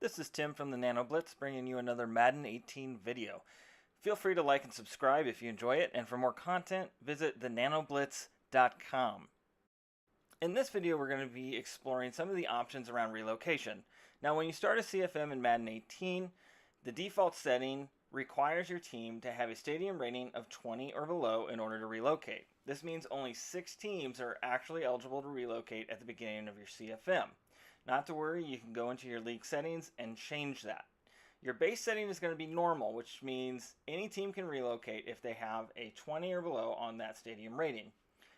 This is Tim from the Nano Blitz bringing you another Madden 18 video. Feel free to like and subscribe if you enjoy it, and for more content, visit thenanoblitz.com. In this video, we're going to be exploring some of the options around relocation. Now, when you start a CFM in Madden 18, the default setting requires your team to have a stadium rating of 20 or below in order to relocate. This means only 6 teams are actually eligible to relocate at the beginning of your CFM. Not to worry, you can go into your league settings and change that. Your base setting is going to be normal, which means any team can relocate if they have a 20 or below on that stadium rating.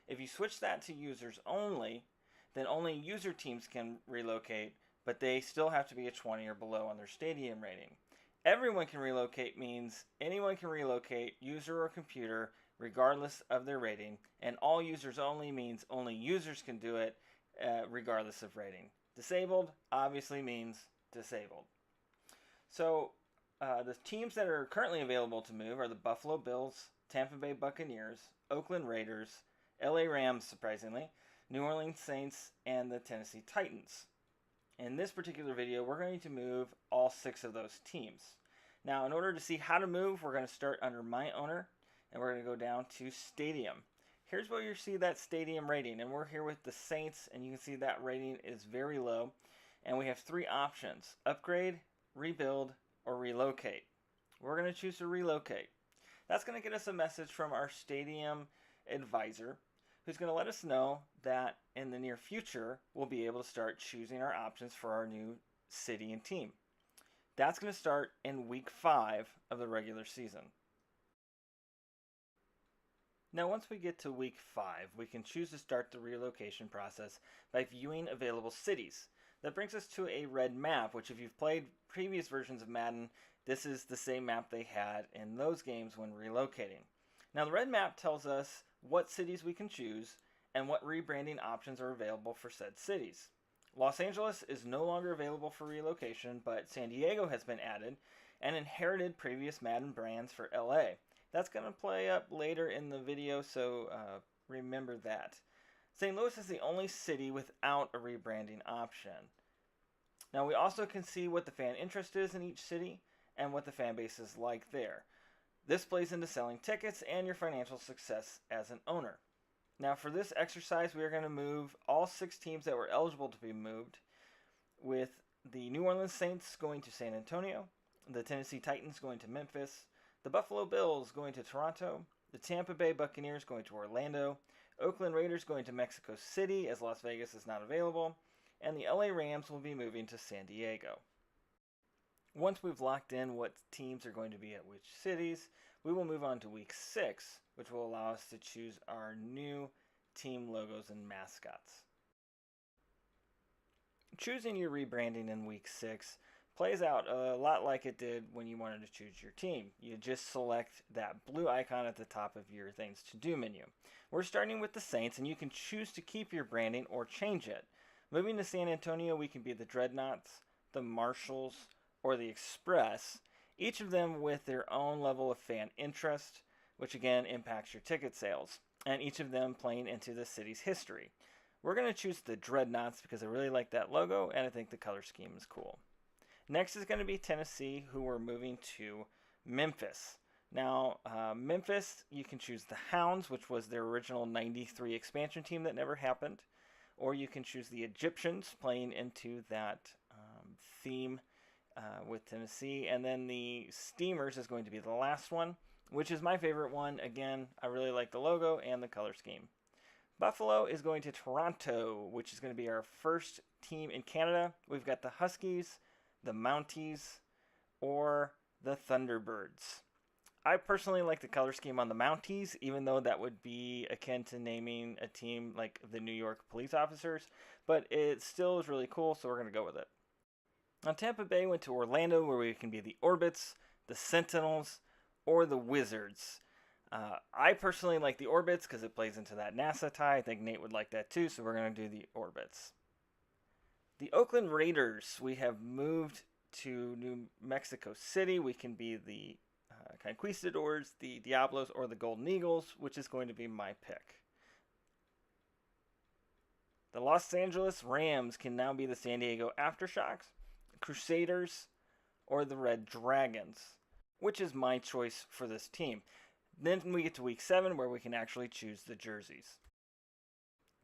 If you switch that to users only, then only user teams can relocate, but they still have to be a 20 or below on their stadium rating. Everyone can relocate means anyone can relocate, user or computer, regardless of their rating, and all users only means only users can do it, regardless of rating. Disabled obviously means disabled. So the teams that are currently available to move are the Buffalo Bills, Tampa Bay Buccaneers, Oakland Raiders, LA Rams, surprisingly, New Orleans Saints, and the Tennessee Titans. In this particular video, we're going to move all 6 of those teams. Now, in order to see how to move, we're going to start under My Owner, and we're going to go down to Stadium. Here's where you see that stadium rating, and we're here with the Saints, and you can see that rating is very low. And we have 3 options: upgrade, rebuild, or relocate. We're going to choose to relocate. That's going to get us a message from our stadium advisor, who's going to let us know that in the near future, we'll be able to start choosing our options for our new city and team. That's going to start in week 5 of the regular season. Now, once we get to week 5, we can choose to start the relocation process by viewing available cities. That brings us to a red map, which if you've played previous versions of Madden, this is the same map they had in those games when relocating. Now, the red map tells us what cities we can choose and what rebranding options are available for said cities. Los Angeles is no longer available for relocation, but San Diego has been added and inherited previous Madden brands for LA. That's going to play up later in the video, so remember that. St. Louis is the only city without a rebranding option. Now, we also can see what the fan interest is in each city and what the fan base is like there. This plays into selling tickets and your financial success as an owner. Now, for this exercise, we are going to move all 6 teams that were eligible to be moved, with the New Orleans Saints going to San Antonio, the Tennessee Titans going to Memphis, the Buffalo Bills going to Toronto, the Tampa Bay Buccaneers going to Orlando, Oakland Raiders going to Mexico City as Las Vegas is not available, and the LA Rams will be moving to San Diego. Once we've locked in what teams are going to be at which cities, we will move on to week 6, which will allow us to choose our new team logos and mascots. Choosing your rebranding in week 6 plays out a lot like it did when you wanted to choose your team. You just select that blue icon at the top of your Things to Do menu. We're starting with the Saints, and you can choose to keep your branding or change it. Moving to San Antonio, we can be the Dreadnoughts, the Marshalls, or the Express, each of them with their own level of fan interest, which again impacts your ticket sales, and each of them playing into the city's history. We're going to choose the Dreadnoughts because I really like that logo, and I think the color scheme is cool. Next is going to be Tennessee, who we're moving to Memphis. Now, Memphis, you can choose the Hounds, which was their original 93 expansion team that never happened, or you can choose the Egyptians, playing into that theme with Tennessee, and then the Steamers is going to be the last one, which is my favorite one. Again, I really like the logo and the color scheme. Buffalo is going to Toronto, which is going to be our first team in Canada. We've got the Huskies, the Mounties, or the Thunderbirds. I personally like the color scheme on the Mounties, even though that would be akin to naming a team like the New York police officers, but it still is really cool, so we're going to go with it. Now, Tampa Bay went to Orlando, where we can be the Orbits, the Sentinels, or the Wizards. I personally like the Orbits because it plays into that NASA tie. I think Nate would like that too, so we're going to do the Orbits. The Oakland Raiders, we have moved to New Mexico City. We can be the Conquistadors, the Diablos, or the Golden Eagles, which is going to be my pick. The Los Angeles Rams can now be the San Diego Aftershocks. Crusaders or the Red Dragons, which is my choice for this team. Then we get to week 7 where we can actually choose the jerseys.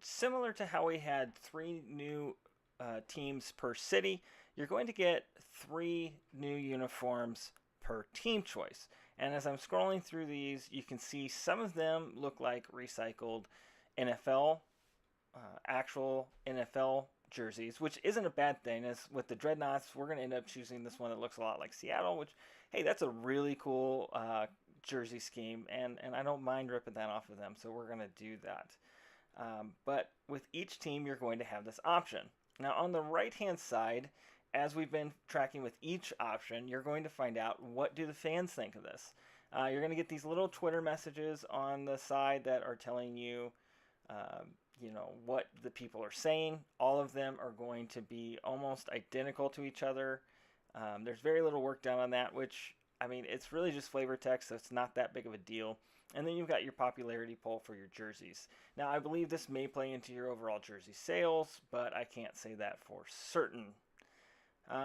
Similar to how we had 3 new teams per city, you're going to get 3 new uniforms per team choice. And as I'm scrolling through these, you can see some of them look like recycled NFL, actual NFL jerseys, which isn't a bad thing. As with the Dreadnoughts, we're going to end up choosing this one that looks a lot like Seattle, which, hey, that's a really cool jersey scheme, and I don't mind ripping that off of them, so we're going to do that. But with each team, you're going to have this option. Now, on the right-hand side, as we've been tracking with each option, you're going to find out what do the fans think of this. You're going to get these little Twitter messages on the side that are telling you, what the people are saying. All of them are going to be almost identical to each other. There's very little work done on that, which, I mean, it's really just flavor text, so it's not that big of a deal. And then you've got your popularity poll for your jerseys. Now, I believe this may play into your overall jersey sales, but I can't say that for certain.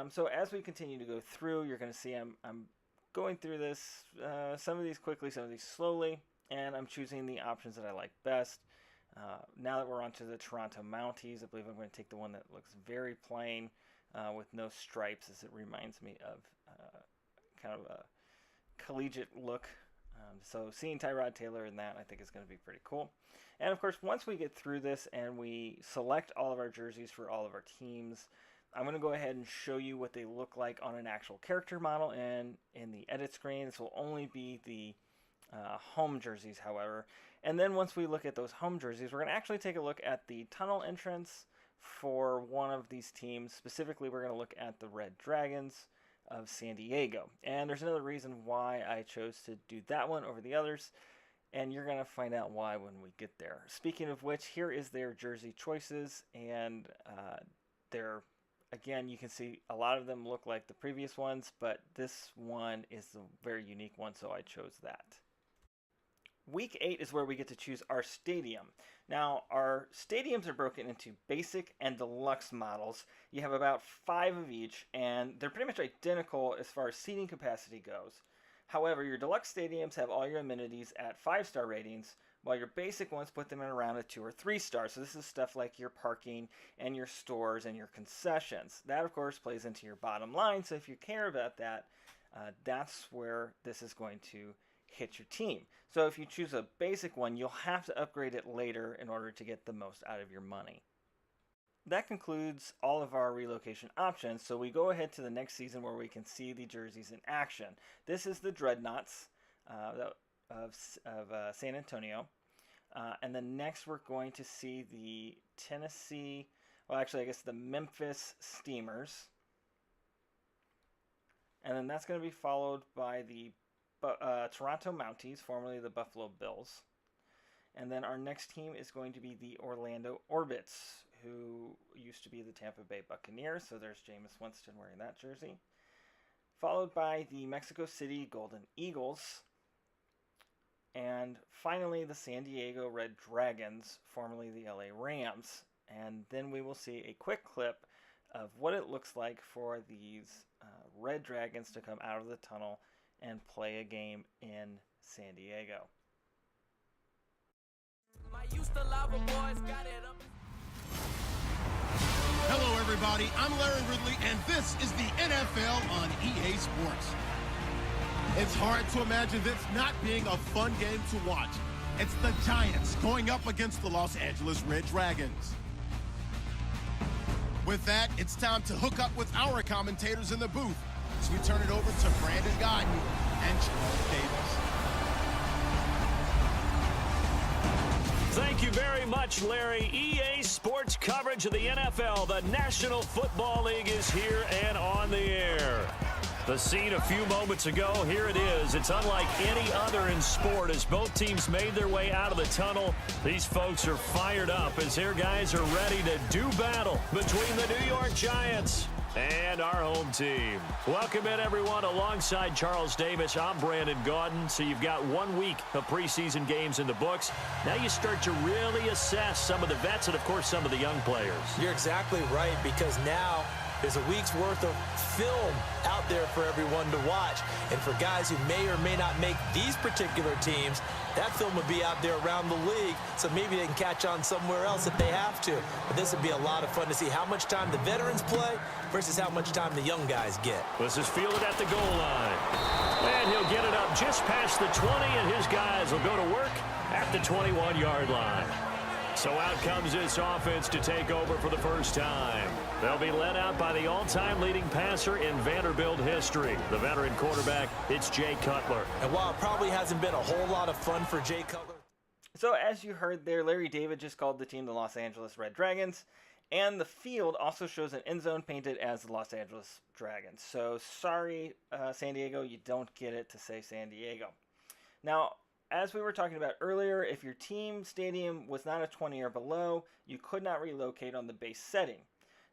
So as we continue to go through, you're going to see I'm going through this, some of these quickly, some of these slowly, and I'm choosing the options that I like best. Now that we're onto the Toronto Mounties, I believe I'm going to take the one that looks very plain with no stripes, as it reminds me of kind of a collegiate look. So seeing Tyrod Taylor in that, I think is going to be pretty cool. And of course, once we get through this and we select all of our jerseys for all of our teams, I'm going to go ahead and show you what they look like on an actual character model and in the edit screen. This will only be the home jerseys, however. And then once we look at those home jerseys, we're going to actually take a look at the tunnel entrance for one of these teams. Specifically, we're going to look at the Red Dragons of San Diego. And there's another reason why I chose to do that one over the others, and you're going to find out why when we get there. Speaking of which, here is their jersey choices, and again, you can see a lot of them look like the previous ones, but this one is a very unique one, so I chose that. Week 8 is where we get to choose our stadium. Now, our stadiums are broken into basic and deluxe models. You have about 5 of each, and they're pretty much identical as far as seating capacity goes. However, your deluxe stadiums have all your amenities at 5-star ratings, while your basic ones put them in around a 2 or 3 stars. So this is stuff like your parking and your stores and your concessions. That, of course, plays into your bottom line, so if you care about that, that's where this is going to hit your team. So if you choose a basic one, you'll have to upgrade it later in order to get the most out of your money. That concludes all of our relocation options, so we go ahead to the next season where we can see the jerseys in action. This is the Dreadnoughts of San Antonio, and then next we're going to see the the Memphis Steamers, and then that's going to be followed by the Toronto Mounties, formerly the Buffalo Bills. And then our next team is going to be the Orlando Orbits, who used to be the Tampa Bay Buccaneers. So there's Jameis Winston wearing that jersey. Followed by the Mexico City Golden Eagles. And finally, the San Diego Red Dragons, formerly the LA Rams. And then we will see a quick clip of what it looks like for these Red Dragons to come out of the tunnel and play a game in San Diego. Hello, everybody. I'm Larry Ridley, and this is the NFL on EA Sports. It's hard to imagine this not being a fun game to watch. It's the Giants going up against the Los Angeles Red Dragons. With that, it's time to hook up with our commentators in the booth. So we turn it over to Brandon Godden and Charles Davis. Thank you very much, Larry. EA Sports coverage of the NFL. The National Football League is here and on the air. The scene a few moments ago, here it is. It's unlike any other in sport as both teams made their way out of the tunnel. These folks are fired up as their guys are ready to do battle between the New York Giants and our home team. Welcome in, everyone. Alongside Charles Davis, I'm Brandon Gaudin. So you've got 1 week of preseason games in the books. Now you start to really assess some of the vets and, of course, some of the young players. You're exactly right, because now There's a week's worth of film out there for everyone to watch. And for guys who may or may not make these particular teams, that film would be out there around the league, so maybe they can catch on somewhere else if they have to. But this would be a lot of fun to see how much time the veterans play versus how much time the young guys get. This is fielded at the goal line. And he'll get it up just past the 20, and his guys will go to work at the 21-yard line. So out comes this offense to take over for the first time. They'll be led out by the all-time leading passer in Vanderbilt history, the veteran quarterback. It's Jay Cutler. And while it probably hasn't been a whole lot of fun for Jay Cutler. So as you heard there, Larry David just called the team the Los Angeles Red Dragons. And the field also shows an end zone painted as the Los Angeles Dragons. So sorry, San Diego, you don't get it to say San Diego. Now, as we were talking about earlier, if your team stadium was not a 20 or below, you could not relocate on the base setting.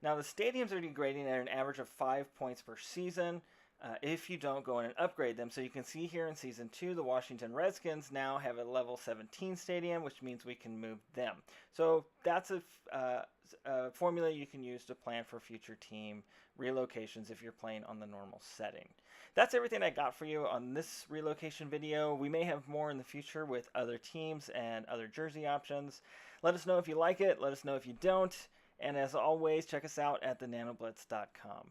Now, the stadiums are degrading at an average of 5 points per season if you don't go in and upgrade them. So you can see here in Season 2, the Washington Redskins now have a level 17 stadium, which means we can move them. So that's a formula you can use to plan for future team relocations if you're playing on the normal setting. That's everything I got for you on this relocation video. We may have more in the future with other teams and other jersey options. Let us know if you like it. Let us know if you don't. And as always, check us out at thenanoblitz.com.